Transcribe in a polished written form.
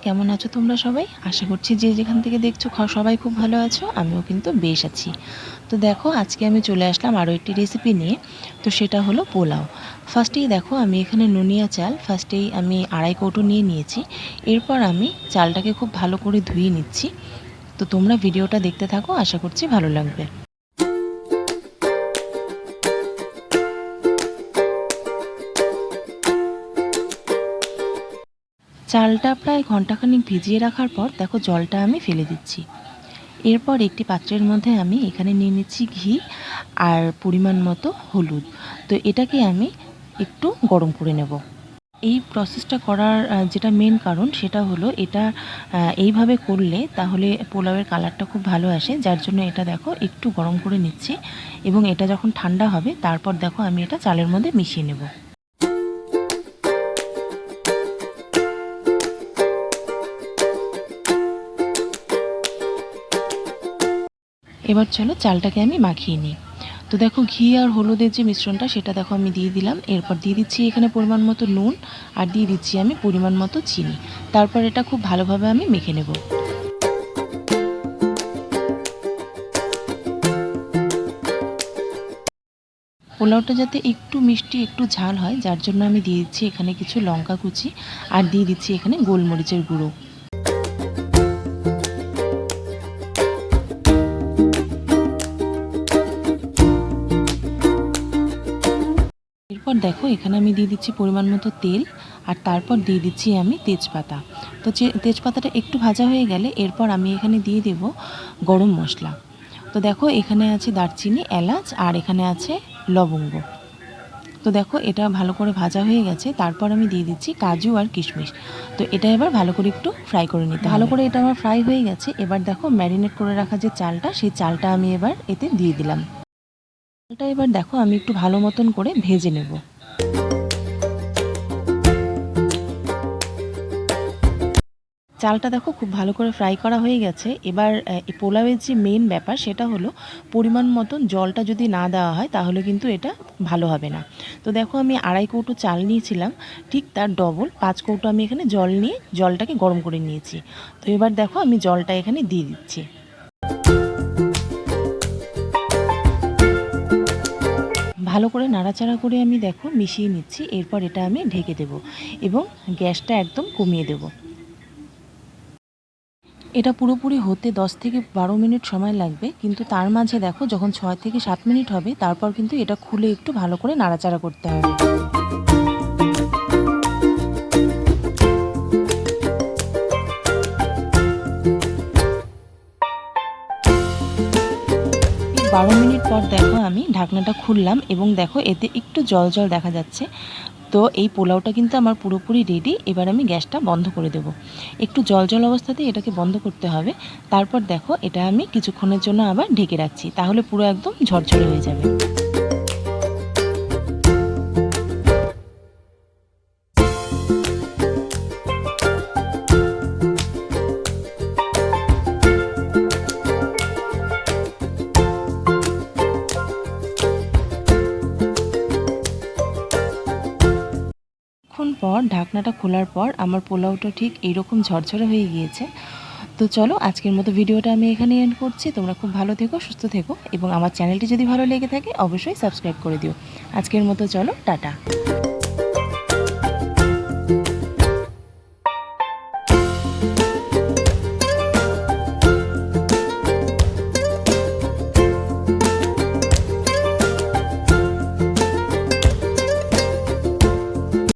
কেমন আছো তোমরা সবাই? আশা করছি যে যেখান থেকে দেখছো সবাই খুব ভালো আছো, আমিও কিন্তু বেশ আছি। তো দেখো আজকে আমি চলে আসলাম আরও একটি রেসিপি নিয়ে। তো সেটা হলো পোলাও। ফার্স্টেই দেখো আমি এখানে নুনিয়া চাল ফার্স্টেই আমি 2.5 কৌটো নিয়ে নিয়েছি। এরপর আমি চালটাকে খুব ভালো করে ধুয়ে নিচ্ছি। তো তোমরা ভিডিওটা দেখতে থাকো, আশা করছি ভালো লাগবে। চালটা প্রায় ঘন্টাখানিক ভিজিয়ে রাখার পর দেখো জলটা আমি ফেলে দিচ্ছি। এরপর একটি পাত্রের মধ্যে আমি এখানে নিয়ে নিচ্ছি ঘি আর পরিমাণ মতো হলুদ। তো এটাকে আমি একটু গরম করে নেব। এই প্রসেসটা করার যেটা মেন কারণ সেটা হলো এটা এইভাবে করলে তাহলে পোলাওয়ের কালারটা খুব ভালো আসে, যার জন্য এটা দেখো একটু গরম করে নিচ্ছি। এবং এটা যখন ঠান্ডা হবে তারপর দেখো আমি এটা চালের মধ্যে মিশিয়ে নেব। এবার চলো চালটাকে আমি মাখিয়ে নিই। তো দেখো ঘি আর হলুদের যে মিশ্রণটা সেটা দেখো আমি দিয়ে দিলাম। এরপর দিয়ে দিচ্ছি এখানে পরিমাণ মতো নুন আর দিয়ে দিচ্ছি আমি পরিমাণ মতো চিনি। তারপর এটা খুব ভালোভাবে আমি মেখে নেব। পোলাওটা যাতে একটু মিষ্টি একটু ঝাল হয়, যার জন্য আমি দিয়ে দিচ্ছি এখানে কিছু লঙ্কা কুচি আর দিয়ে দিচ্ছি এখানে গোলমরিচের গুঁড়ো। এরপর দেখো এখানে আমি দিয়ে দিচ্ছি পরিমাণ মতো তেল আর তারপর দিয়ে দিচ্ছি আমি তেজপাতা। তো তেজপাতাটা একটু ভাজা হয়ে গেলে এরপর আমি এখানে দিয়ে দেব গরম মশলা। তো দেখো এখানে আছে দারচিনি, এলাচ আর এখানে আছে লবঙ্গ। তো দেখো এটা ভালো করে ভাজা হয়ে গেছে। তারপর আমি দিয়ে দিচ্ছি কাজু আর কিশমিশ। তো এটা এবার ভালো করে একটু ফ্রাই করে নিতে। ভালো করে এটা আমার ফ্রাই হয়ে গেছে। এবার দেখো ম্যারিনেট করে রাখা যে চালটা, সেই চালটা আমি এবার এতে দিয়ে দিলাম। চালটা এবার দেখো আমি একটু ভালো মতন করে ভেজে নেব। চালটা দেখো খুব ভালো করে ফ্রাই করা হয়ে গেছে। এবার এই পোলাওয়ের যে মেন ব্যাপার সেটা হলো পরিমাণ মতন জলটা যদি না দেওয়া হয় তাহলে কিন্তু এটা ভালো হবে না। তো দেখো আমি 2.5 কৌটো চাল নিয়েছিলাম, ঠিক তার ডবল 5 কৌটো আমি এখানে জল নিয়ে জলটাকে গরম করে নিয়েছি। তো এবার দেখো আমি জলটা এখানে দিয়ে দিচ্ছি। ভালো করে নাড়াচাড়া করে আমি দেখো মিশিয়ে নিচ্ছি। এরপর এটা আমি ঢেকে দেব এবং গ্যাসটা একদম কমিয়ে দেব। এটা পুরোপুরি হতে 10 থেকে 12 মিনিট সময় লাগবে, কিন্তু তার মাঝে দেখো যখন 6 থেকে 7 মিনিট হবে তারপর কিন্তু এটা খুলে একটু ভালো করে নাড়াচাড়া করতে হবে। 12 মিনিট পর দেখো আমি ঢাকনাটা খুললাম এবং দেখো এতে একটু জল জল দেখা যাচ্ছে। তো এই পোলাওটা কিন্তু আমার পুরোপুরি রেডি। এবার আমি গ্যাসটা বন্ধ করে দেব। একটু জল জল অবস্থাতে এটাকে বন্ধ করতে হবে। তারপর দেখো এটা আমি কিছুক্ষণের জন্য আবার ঢেকে রাখছি, তাহলে পুরো একদম ঝরঝরে হয়ে যাবে। কিছুক্ষণ পর ঢাকনাটা খোলার পর আমার পোলাওটা ঠিক এইরকম ঝরঝরে হয়ে গিয়েছে। তো চলো আজকের মতো ভিডিওটা আমি এখানে এন্ড করছি। তোমরা খুব ভালো থেকো, সুস্থ থেকো এবং আমার চ্যানেলটি যদি ভালো লেগে থাকে অবশ্যই সাবস্ক্রাইব করে দিও। আজকের মতো চলো টাটা।